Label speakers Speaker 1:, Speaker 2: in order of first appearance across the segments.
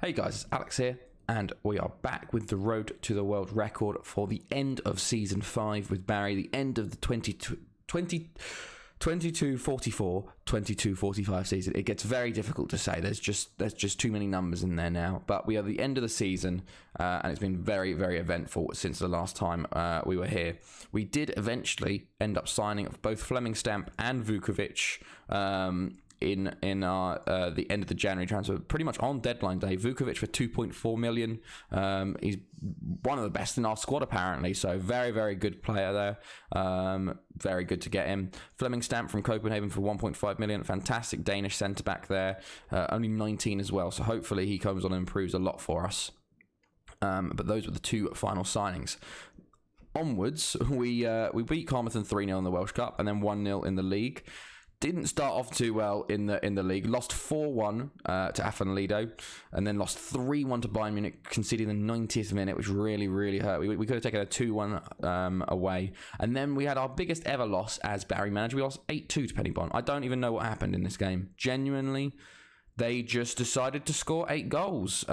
Speaker 1: Hey guys, it's Alex here, and we are back with the road to the world record for the end of season 5 with Barry, the end of the 22-44, season. It gets very difficult to say. There's just too many numbers in there now. But we are at the end of the season, and it's been very, very eventful since the last time we were here. We did eventually end up signing both Fleming Stamp and Vukovic in our the end of the January transfer, pretty much on deadline day. Vukovic for 2.4 million. He's one of the best in our squad apparently, so very, very good player there. Very good to get him. Fleming Stamp from Copenhagen for 1.5 million. Fantastic Danish centre back there. Only 19 as well, so hopefully he comes on and improves a lot for us. But those were the two final signings. Onwards, we beat Carmarthen 3-0 in the Welsh Cup and then 1-0 in the league. Didn't start off too well in the league. Lost 4-1 to Afan Lido, and then lost 3-1 to Bayern Munich, conceding the 90th minute, which really, really hurt. We could have taken a 2-1 away. And then we had our biggest ever loss as Barry manager. We lost 8-2 to Penny Bond. I don't even know what happened in this game. Genuinely, they just decided to score 8 goals.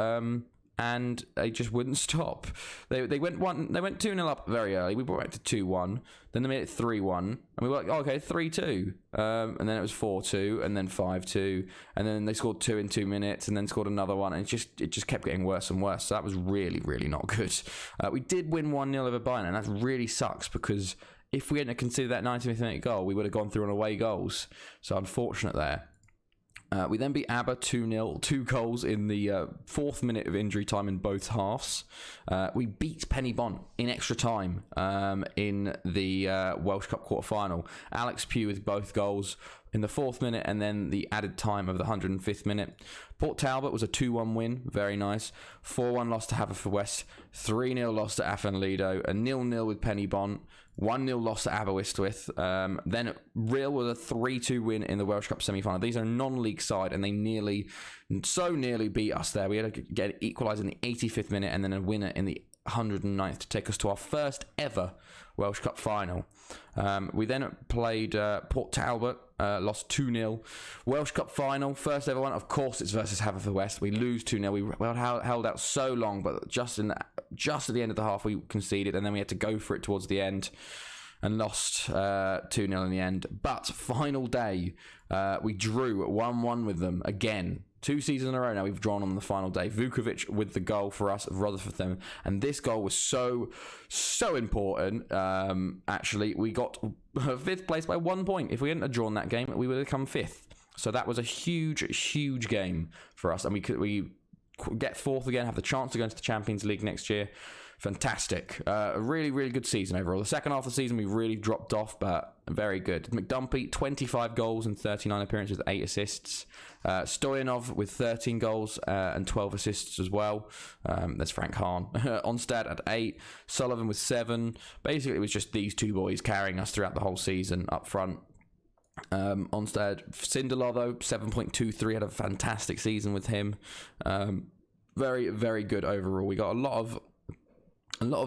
Speaker 1: And they just wouldn't stop. They went 2-0 up very early. We brought it to 2-1. Then they made it 3-1, and we were like, oh, okay, 3-2. And then it was 4-2, and then 5-2, and then they scored 2 in 2 minutes, and then scored another one, and it just kept getting worse and worse. So that was really, really not good. We did win 1-0 over Bayern, and that really sucks because if we hadn't considered that 90th minute goal, we would have gone through on away goals. So unfortunate there. We then beat ABBA 2-0, 2 goals in the 4th minute of injury time in both halves. We beat Penny Bont in extra time in the Welsh Cup quarter-final. Alex Pugh with both goals in the 4th minute and then the added time of the 105th minute. Port Talbot was a 2-1 win, very nice. 4-1 loss to Haverfordwest, 3-0 loss to Afan Lido, a 0-0 with Penny Bont, 1-0 loss to Aberystwyth. Then Real was a 3-2 win in the Welsh Cup semi-final. These are a non-league side, and they nearly beat us there. We had to get equalised in the 85th minute and then a winner in the 109th to take us to our first ever Welsh Cup final. We then played Port Talbot, lost 2-0. Welsh Cup final, first ever one. Of course, it's versus Haverfordwest. We lose 2-0. We held out so long, but just at the end of the half, we conceded, and then we had to go for it towards the end and lost 2-0 in the end. But final day, we drew 1-1 with them again. 2 seasons in a row now we've drawn on the final day. Vukovic with the goal for us of Rutherford them, and this goal was so important. Actually, we got 5th place by 1 point. If we hadn't have drawn that game, we would have come 5th. So that was a huge game for us, and we get 4th again, have the chance to go into the Champions League next year. Fantastic. A really, really good season overall. The second half of the season, we really dropped off, but very good. McDumpy, 25 goals and 39 appearances, 8 assists. Stoyanov with 13 goals and 12 assists as well. That's Frank Hahn. Onstad at 8. Sullivan with 7. Basically, it was just these 2 boys carrying us throughout the whole season up front. Onstad, Sindelar though, 7.23, had a fantastic season with him. Very, very good overall. We got a lot of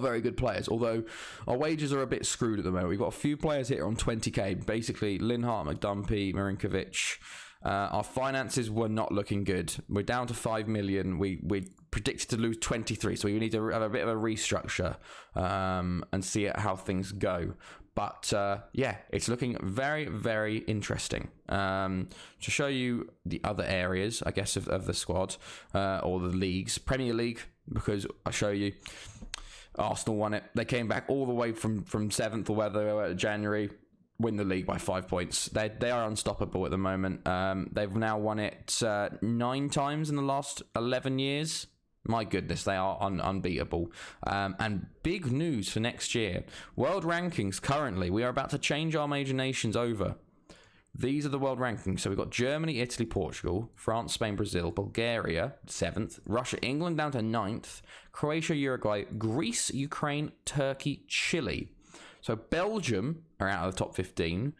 Speaker 1: very good players, although our wages are a bit screwed at the moment. We've got a few players here on 20k, basically Linhart, McDumpy, Marinkovic. Our finances were not looking good. We're down to 5 million. We predicted to lose 23, so we need to have a bit of a restructure and see how things go. But yeah, it's looking very, very interesting. To show you the other areas, I guess, of the squad or the leagues. Premier League, because I'll show you. Arsenal won it. They came back all the way from 7th or whether they were January, win the league by 5 points. They are unstoppable at the moment. They've now won it 9 times in the last 11 years. My goodness, they are unbeatable. And big news for next year. World rankings currently, we are about to change our major nations over. These are the world rankings. So we've got Germany, Italy, Portugal, France, Spain, Brazil, Bulgaria, 7th, Russia, England down to 9th, Croatia, Uruguay, Greece, Ukraine, Turkey, Chile. So Belgium are out of the top 15.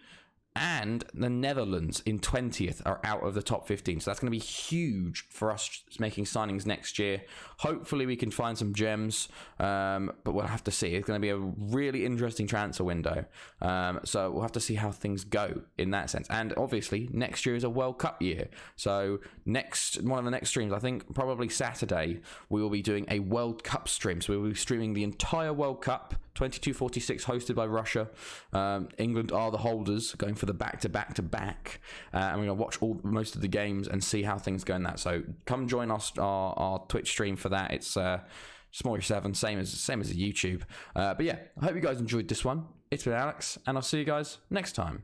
Speaker 1: and the Netherlands in 20th are out of the top 15. So that's going to be huge for us making signings next year. Hopefully we can find some gems, but we'll have to see. It's going to be a really interesting transfer window. So we'll have to see how things go in that sense. And obviously next year is a World Cup year. So one of the next streams, I think probably Saturday, we will be doing a World Cup stream. So we will be streaming the entire World Cup, 22-46, hosted by Russia. England are the holders, going for the back-to-back-to-back. And we're going to watch most of the games and see how things go in that. So come join us, our Twitch stream for that. It's Smorry7, same as the YouTube. But yeah, I hope you guys enjoyed this one. It's been Alex, and I'll see you guys next time.